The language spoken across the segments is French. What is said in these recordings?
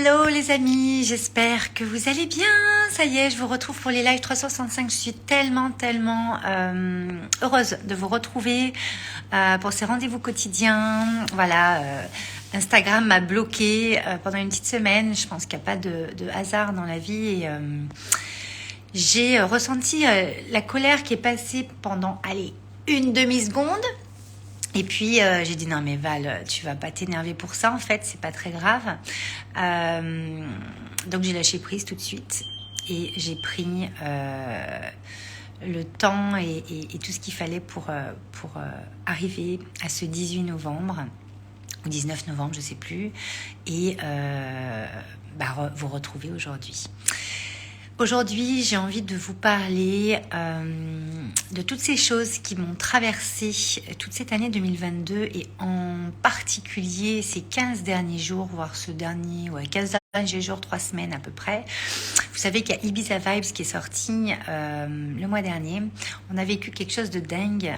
Hello les amis, j'espère que vous allez bien. Ça y est, je vous retrouve pour les lives 365. Je suis tellement heureuse de vous retrouver pour ces rendez-vous quotidiens. Voilà, Instagram m'a bloqué pendant une petite semaine. Je pense qu'il n'y a pas de hasard dans la vie et j'ai ressenti la colère qui est passée pendant, allez, une demi-seconde. Et puis j'ai dit non mais Val, tu vas pas t'énerver pour ça en fait, c'est pas très grave. Donc j'ai lâché prise tout de suite et j'ai pris le temps et tout ce qu'il fallait pour arriver à ce 18 novembre ou 19 novembre, je sais plus, et vous retrouver aujourd'hui. Aujourd'hui, j'ai envie de vous parler de toutes ces choses qui m'ont traversé toute cette année 2022 et en particulier ces 15 derniers jours, voire 15 derniers jours, 3 semaines à peu près. Vous savez qu'il y a Ibiza Vibes qui est sorti le mois dernier. On a vécu quelque chose de dingue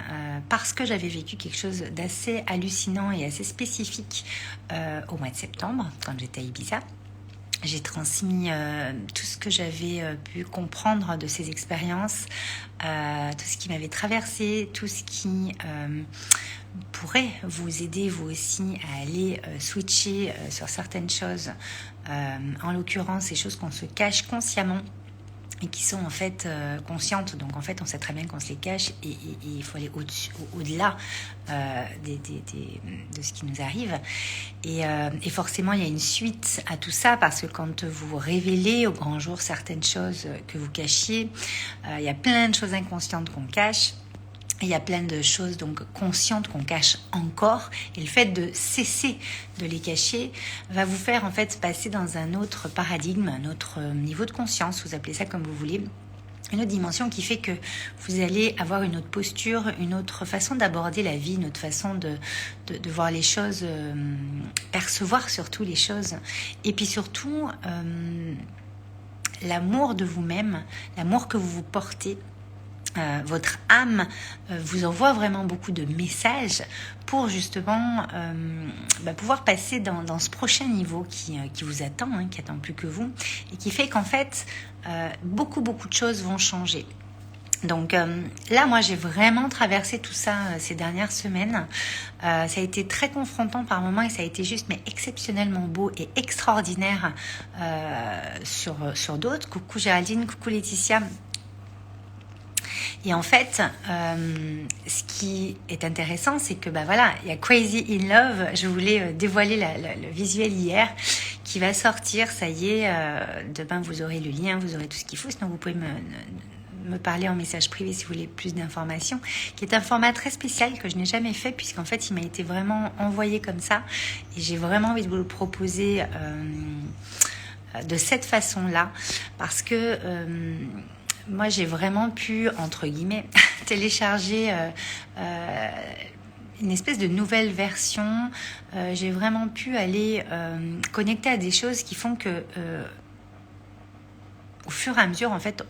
parce que j'avais vécu quelque chose d'assez hallucinant et assez spécifique au mois de septembre quand j'étais à Ibiza. J'ai transmis tout ce que j'avais pu comprendre de ces expériences, tout ce qui m'avait traversé, tout ce qui pourrait vous aider vous aussi à aller switcher sur certaines choses, en l'occurrence ces choses qu'on se cache consciemment et qui sont en fait conscientes. Donc en fait on sait très bien qu'on se les cache et il faut aller au-delà de ce qui nous arrive et forcément il y a une suite à tout ça parce que quand vous révélez au grand jour certaines choses que vous cachiez, il y a plein de choses inconscientes qu'on cache. Il y a plein de choses donc conscientes qu'on cache encore et le fait de cesser de les cacher va vous faire en fait passer dans un autre paradigme, un autre niveau de conscience, vous appelez ça comme vous voulez, une autre dimension qui fait que vous allez avoir une autre posture, une autre façon d'aborder la vie, une autre façon de voir les choses, percevoir surtout les choses et puis surtout l'amour de vous-même, l'amour que vous vous portez. Votre âme vous envoie vraiment beaucoup de messages pour justement pouvoir passer dans ce prochain niveau qui vous attend, qui attend plus que vous et qui fait qu'en fait beaucoup de choses vont changer. Donc là, moi, j'ai vraiment traversé tout ça ces dernières semaines. Ça a été très confrontant par moments et ça a été juste mais exceptionnellement beau et extraordinaire sur d'autres. Coucou Géraldine, coucou Laetitia. Et en fait, ce qui est intéressant, c'est que il y a Crazy in Love. Je voulais dévoiler le visuel hier, qui va sortir. Ça y est, demain vous aurez le lien, vous aurez tout ce qu'il faut. Sinon, vous pouvez me parler en message privé si vous voulez plus d'informations. Qui est un format très spécial que je n'ai jamais fait puisqu'en fait, il m'a été vraiment envoyé comme ça. Et j'ai vraiment envie de vous le proposer de cette façon-là, parce que moi, j'ai vraiment pu, entre guillemets, télécharger une espèce de nouvelle version. J'ai vraiment pu aller connecter à des choses qui font que, au fur et à mesure, en fait,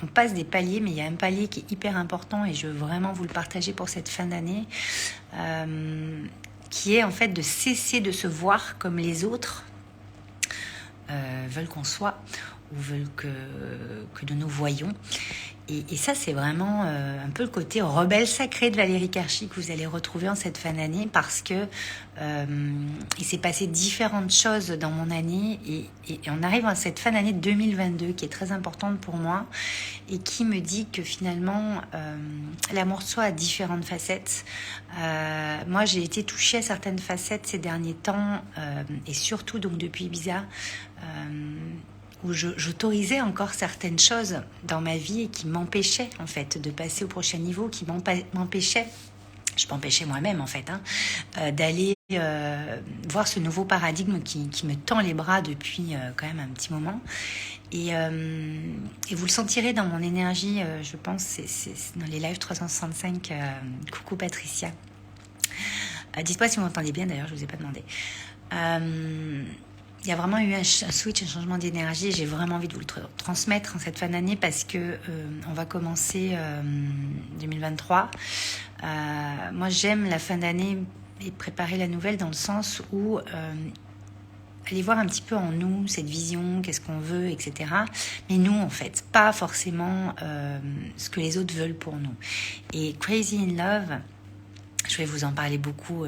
on passe des paliers, mais il y a un palier qui est hyper important et je veux vraiment vous le partager pour cette fin d'année, qui est en fait de cesser de se voir comme les autres veulent qu'on soit ou veulent que nous nous voyons. Et ça, c'est vraiment un peu le côté rebelle sacré de Valérie Karchi que vous allez retrouver en cette fin d'année parce que il s'est passé différentes choses dans mon année et on arrive à cette fin d'année 2022 qui est très importante pour moi et qui me dit que finalement l'amour de soi a différentes facettes. Moi, j'ai été touchée à certaines facettes ces derniers temps et surtout donc depuis Ibiza où j'autorisais encore certaines choses dans ma vie et qui m'empêchaient en fait de passer au prochain niveau, qui m'empêchaient, je m'empêchais moi-même en fait, d'aller voir ce nouveau paradigme qui me tend les bras depuis quand même un petit moment. Et vous le sentirez dans mon énergie, je pense, c'est dans les lives 365. Coucou Patricia. Dites-moi si vous m'entendez bien, d'ailleurs, je ne vous ai pas demandé. Il y a vraiment eu un switch, un changement d'énergie. J'ai vraiment envie de vous le transmettre en cette fin d'année parce que on va commencer 2023. Moi, j'aime la fin d'année et préparer la nouvelle dans le sens où aller voir un petit peu en nous cette vision, qu'est-ce qu'on veut, etc. Mais nous, en fait, pas forcément ce que les autres veulent pour nous. Et Crazy in Love, je vais vous en parler beaucoup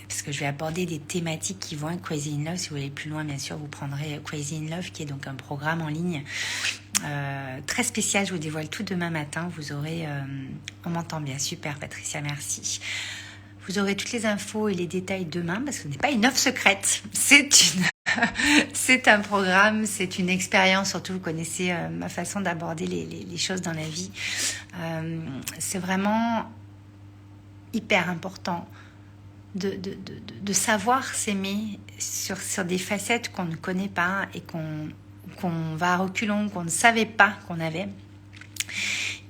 parce que je vais aborder des thématiques qui vont être Crazy in Love. Si vous allez plus loin, bien sûr, vous prendrez Crazy in Love, qui est donc un programme en ligne très spécial. Je vous dévoile tout demain matin. Vous aurez... on m'entend bien, super Patricia, merci. Vous aurez toutes les infos et les détails demain, parce que ce n'est pas une offre secrète. C'est un programme, c'est une expérience. Surtout, vous connaissez ma façon d'aborder les choses dans la vie. C'est vraiment hyper important de savoir s'aimer sur des facettes qu'on ne connaît pas et qu'on va à reculons, qu'on ne savait pas qu'on avait.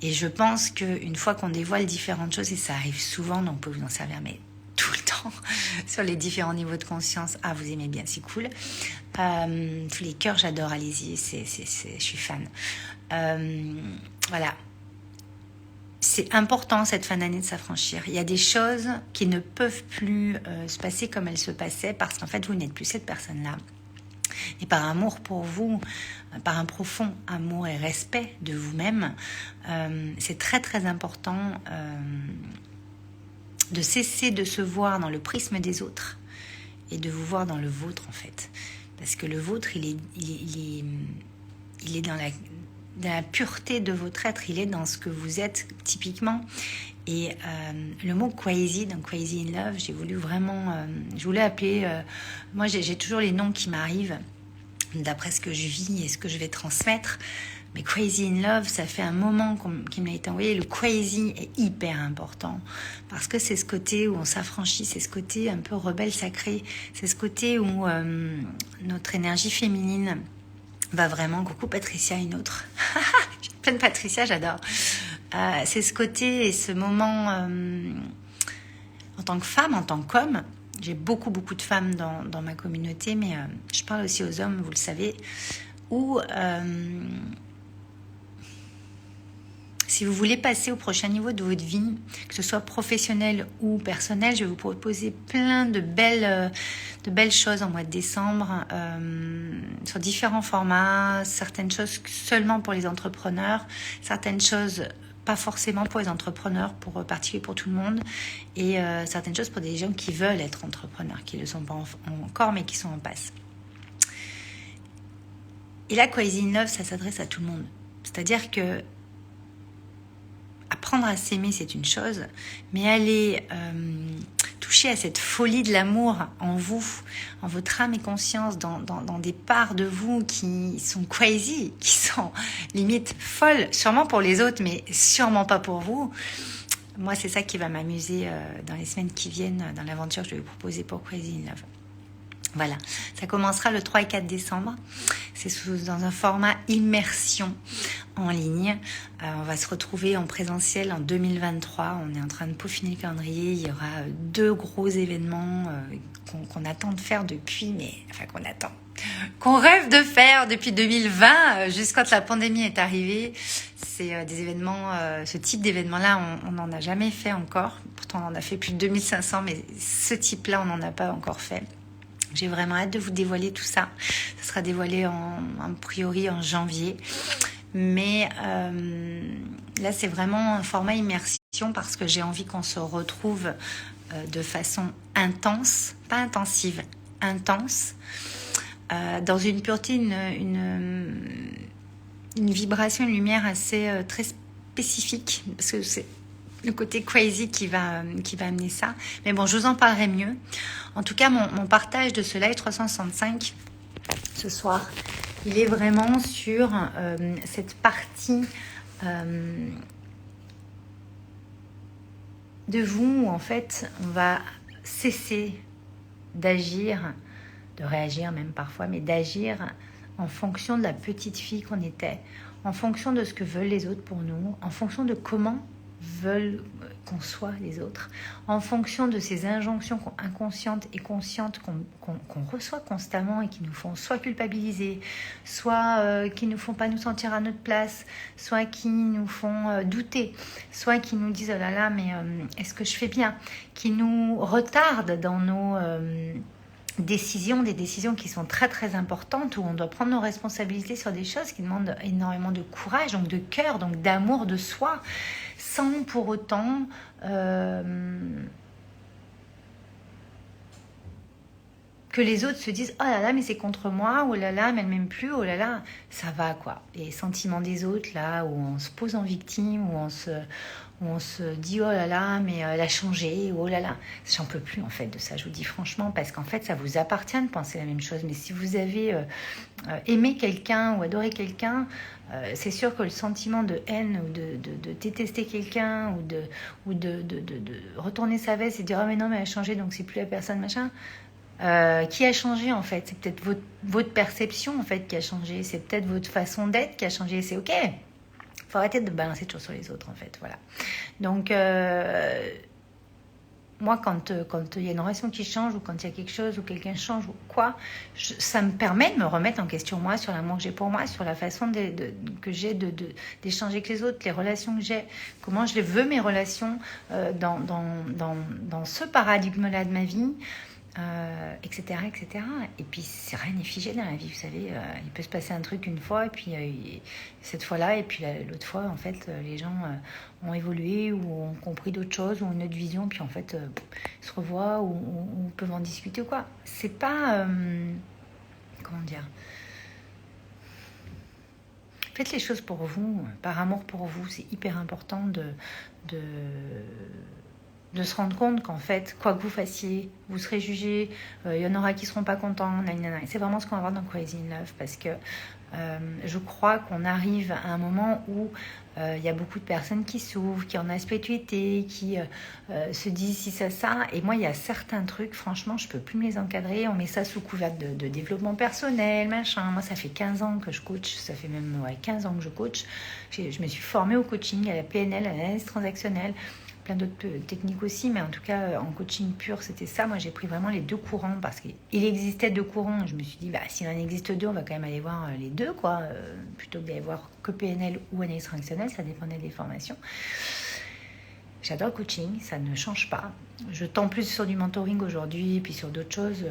Et je pense qu'une fois qu'on dévoile différentes choses, et ça arrive souvent, donc on peut vous en servir, mais tout le temps, sur les différents niveaux de conscience. Ah, vous aimez bien, c'est cool. Tous les cœurs, j'adore, allez-y, je suis fan. Voilà. C'est important cette fin d'année de s'affranchir. Il y a des choses qui ne peuvent plus se passer comme elles se passaient parce qu'en fait, vous n'êtes plus cette personne-là. Et par amour pour vous, par un profond amour et respect de vous-même, c'est très très important de cesser de se voir dans le prisme des autres et de vous voir dans le vôtre en fait. Parce que le vôtre, il est dans la pureté de votre être, il est dans ce que vous êtes typiquement. Et le mot crazy, donc Crazy in Love, j'ai voulu vraiment, je voulais appeler, moi j'ai toujours les noms qui m'arrivent d'après ce que je vis et ce que je vais transmettre. Mais Crazy in Love, ça fait un moment qu'il m'a été envoyé. Le crazy est hyper important parce que c'est ce côté où on s'affranchit, c'est ce côté un peu rebelle sacré, c'est ce côté où notre énergie féminine va vraiment... Coucou Patricia, une autre. J'ai plein de Patricia, j'adore. C'est ce côté et ce moment en tant que femme, en tant qu'homme. J'ai beaucoup de femmes dans ma communauté, mais je parle aussi aux hommes, vous le savez, où si vous voulez passer au prochain niveau de votre vie, que ce soit professionnel ou personnel, je vais vous proposer plein de belles choses en mois de décembre, sur différents formats, certaines choses seulement pour les entrepreneurs, certaines choses pas forcément pour les entrepreneurs, pour particulier pour tout le monde, et certaines choses pour des gens qui veulent être entrepreneurs, qui ne le sont pas encore, mais qui sont en passe. Et là, Crazy in Love, ça s'adresse à tout le monde. C'est-à-dire que apprendre à s'aimer, c'est une chose, mais aller toucher à cette folie de l'amour en vous, en votre âme et conscience, dans des parts de vous qui sont crazy, qui sont limite folles, sûrement pour les autres, mais sûrement pas pour vous. Moi, c'est ça qui va m'amuser dans les semaines qui viennent, dans l'aventure que je vais vous proposer pour Crazy in Love. Voilà, ça commencera le 3 et 4 décembre. C'est dans un format immersion en ligne. On va se retrouver en présentiel en 2023. On est en train de peaufiner le calendrier. Il y aura 2 gros événements qu'on attend de faire qu'on rêve de faire depuis 2020, jusqu'à quand la pandémie est arrivée. C'est des événements, ce type d'événement-là, on n'en a jamais fait encore. Pourtant, on en a fait plus de 2500, mais ce type-là, on n'en a pas encore fait. J'ai vraiment hâte de vous dévoiler tout ça. Ça sera dévoilé a priori en janvier. Mais là, c'est vraiment un format immersion parce que j'ai envie qu'on se retrouve de façon intense, pas intensive, intense, dans une pureté, une vibration, une lumière assez très spécifique, parce que c'est le côté crazy qui va amener ça. Mais bon, je vous en parlerai mieux. En tout cas, mon partage de ce live 365 ce soir, il est vraiment sur cette partie de vous où en fait on va cesser d'agir, de réagir même parfois, mais d'agir en fonction de la petite fille qu'on était, en fonction de ce que veulent les autres pour nous, en fonction de comment veulent qu'on soit les autres, en fonction de ces injonctions inconscientes et conscientes qu'on reçoit constamment et qui nous font soit culpabiliser, soit qui nous font pas nous sentir à notre place, soit qui nous font douter, soit qui nous disent oh là là mais est-ce que je fais bien, qui nous retardent dans décisions, des décisions qui sont très très importantes, où on doit prendre nos responsabilités sur des choses qui demandent énormément de courage, donc de cœur, donc d'amour de soi, sans pour autant que les autres se disent « Oh là là, mais c'est contre moi, oh là là, mais elle m'aime plus, oh là là », ça va quoi. Les sentiments des autres, là, où on se pose en victime, où on se dit « Oh là là, mais elle a changé, oh là là ». J'en peux plus en fait de ça, je vous dis franchement, parce qu'en fait, ça vous appartient de penser la même chose. Mais si vous avez aimé quelqu'un ou adoré quelqu'un, c'est sûr que le sentiment de haine ou de détester quelqu'un ou de retourner sa veste et dire « Oh mais non, mais elle a changé, donc c'est plus la personne, machin ». Qui a changé en fait? C'est peut-être votre perception en fait qui a changé, c'est peut-être votre façon d'être qui a changé, c'est ok. Faut arrêter de balancer toujours sur les autres en fait, voilà. Donc moi quand il y a une relation qui change ou quand il y a quelque chose ou quelqu'un change ou quoi, ça me permet de me remettre en question moi sur l'amour que j'ai pour moi, sur la façon que j'ai d'échanger avec les autres, les relations que j'ai, comment je les veux mes relations dans ce paradigme-là de ma vie. Etc., etc. Et puis, c'est rien n'est figé dans la vie, vous savez. Il peut se passer un truc une fois, et puis cette fois-là, et puis l'autre fois, en fait, les gens ont évolué ou ont compris d'autres choses, ou une autre vision, puis en fait, ils se revoient ou peuvent en discuter ou quoi. C'est pas... comment dire? Faites les choses pour vous, par amour pour vous. C'est hyper important de se rendre compte qu'en fait, quoi que vous fassiez, vous serez jugé, il y en aura qui ne seront pas contents, nanana. C'est vraiment ce qu'on va voir dans Crazy in Love, parce que je crois qu'on arrive à un moment où il y a beaucoup de personnes qui s'ouvrent, qui en a spiritualité, qui se disent si ça, et moi il y a certains trucs, franchement, je ne peux plus me les encadrer, on met ça sous couvert de développement personnel, machin. Moi ça fait 15 ans que je coach, ça fait même 15 ans que je coach, je me suis formée au coaching, à la PNL, à l'analyse transactionnelle, plein d'autres techniques aussi, mais en tout cas en coaching pur c'était ça. Moi j'ai pris vraiment les deux courants parce qu'il existait deux courants. Je me suis dit s'il en existe deux, on va quand même aller voir les deux quoi, plutôt que d'aller voir que PNL ou analyse transactionnelle, ça dépendait des formations. J'adore le coaching, ça ne change pas. Je tends plus sur du mentoring aujourd'hui et puis sur d'autres choses,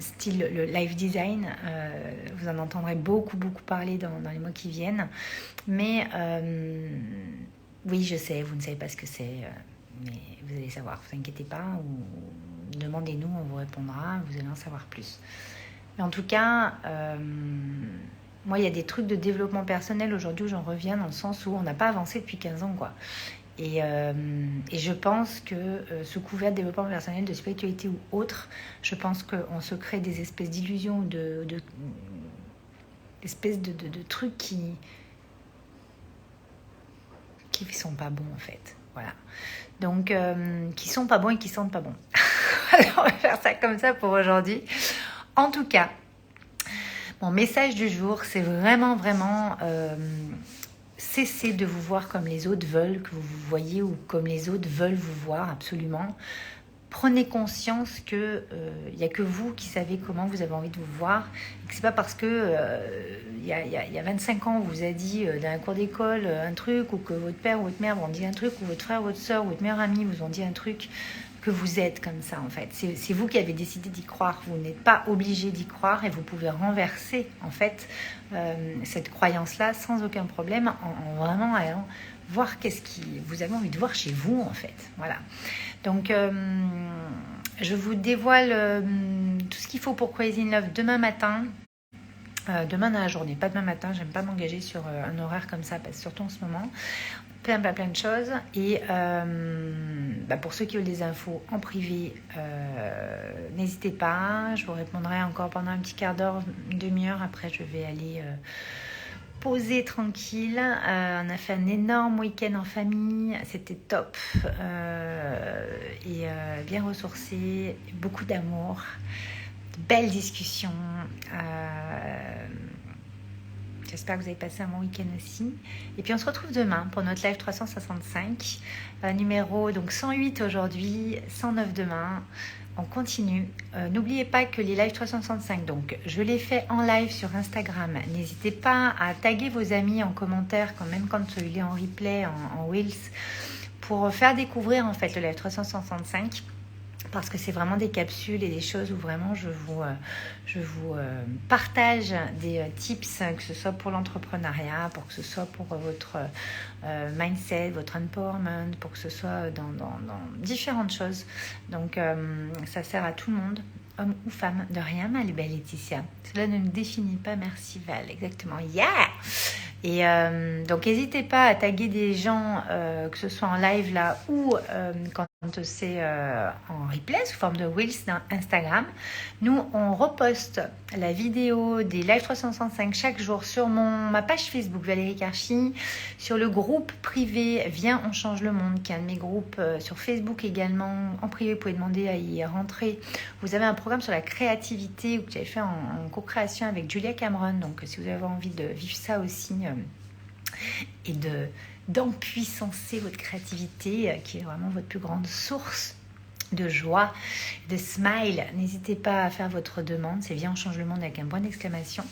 style le life design. Vous en entendrez beaucoup parler dans les mois qui viennent, mais oui, je sais, vous ne savez pas ce que c'est, mais vous allez savoir, vous inquiétez pas, ou demandez-nous, on vous répondra, vous allez en savoir plus. Mais en tout cas, moi, il y a des trucs de développement personnel aujourd'hui où j'en reviens, dans le sens où on n'a pas avancé depuis 15 ans, quoi. Et je pense que sous couvert de développement personnel, de spiritualité ou autre, je pense qu'on se crée des espèces d'illusions, d'espèces de trucs qui sont pas bons en fait, voilà. Donc qui sont pas bons et qui sentent pas bon. Alors on va faire ça comme ça pour aujourd'hui. En tout cas, mon message du jour, c'est vraiment cessez de vous voir comme les autres veulent que vous vous voyez, ou comme les autres veulent vous voir absolument. Prenez conscience que y a que vous qui savez comment vous avez envie de vous voir, et que c'est pas parce que il y a 25 ans on vous a dit dans un cours d'école un truc, ou que votre père ou votre mère vous ont dit un truc, ou votre frère, votre soeur ou votre meilleur ami vous ont dit un truc, que vous êtes comme ça en fait. C'est vous qui avez décidé d'y croire. Vous n'êtes pas obligé d'y croire, et vous pouvez renverser en fait cette croyance-là sans aucun problème, en vraiment allant voir qu'est-ce qui vous avez envie de voir chez vous en fait. Voilà. Donc je vous dévoile tout ce qu'il faut pour Crazy in Love demain matin. Demain dans la journée, pas demain matin, j'aime pas m'engager sur un horaire comme ça, parce que surtout en ce moment, plein de choses. Et pour ceux qui veulent des infos en privé, n'hésitez pas, je vous répondrai encore pendant un petit quart d'heure, une demi-heure. Après je vais aller poser tranquille. On a fait un énorme week-end en famille, c'était top, et bien ressourcé, beaucoup d'amour, de belles discussions. J'espère que vous avez passé un bon week-end aussi. Et puis on se retrouve demain pour notre live 365, numéro donc 108 aujourd'hui, 109 demain. On continue. N'oubliez pas que les live 365, donc je les fais en live sur Instagram. N'hésitez pas à taguer vos amis en commentaire, même quand il est en replay, en Reels, pour faire découvrir en fait le live 365. parce que c'est vraiment des capsules et des choses où vraiment je vous partage des tips, que ce soit pour l'entrepreneuriat, pour que ce soit pour votre mindset, votre empowerment, pour que ce soit dans différentes choses. Donc ça sert à tout le monde, homme ou femme. De rien, ma belle Laetitia. Cela ne nous définit pas. Merci Val, exactement. Yeah! Et donc n'hésitez pas à taguer des gens, que ce soit en live là ou quand c'est en replay sous forme de Reels dans Instagram. Nous, on reposte la vidéo des Live 365 chaque jour sur ma page Facebook Valérie Karchi, sur le groupe privé Viens, on change le monde, qui est un de mes groupes sur Facebook également. En privé, vous pouvez demander à y rentrer. Vous avez un programme sur la créativité que j'avais fait en co-création avec Julia Cameron. Donc, si vous avez envie de vivre ça aussi et d'empuissancer votre créativité, qui est vraiment votre plus grande source de joie, de smile, n'hésitez pas à faire votre demande. C'est Viens, on change le monde avec un point d'exclamation.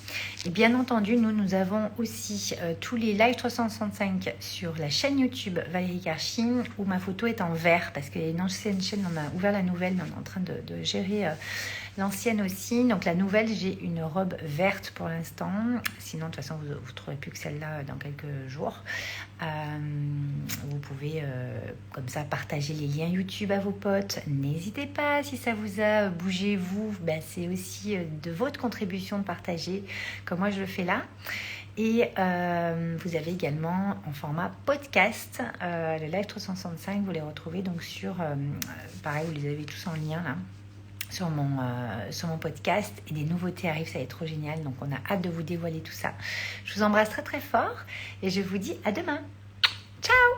Et bien entendu, nous avons aussi tous les live 365 sur la chaîne YouTube Valérie Karchi, où ma photo est en vert, parce qu'il y a une ancienne chaîne, on a ouvert la nouvelle, mais on est en train de gérer l'ancienne aussi. Donc la nouvelle, j'ai une robe verte pour l'instant. Sinon, de toute façon, vous ne trouverez plus que celle-là dans quelques jours. Vous pouvez comme ça partager les liens YouTube à vos potes. N'hésitez pas, si ça vous a bougé, vous, c'est aussi de votre contribution de partager, comme moi je le fais là. Et vous avez également en format podcast le Live 365, vous les retrouvez donc sur, pareil, vous les avez tous en lien là, sur mon podcast, et des nouveautés arrivent, ça va être trop génial, donc on a hâte de vous dévoiler tout ça. Je vous embrasse très très fort et je vous dis à demain. Ciao!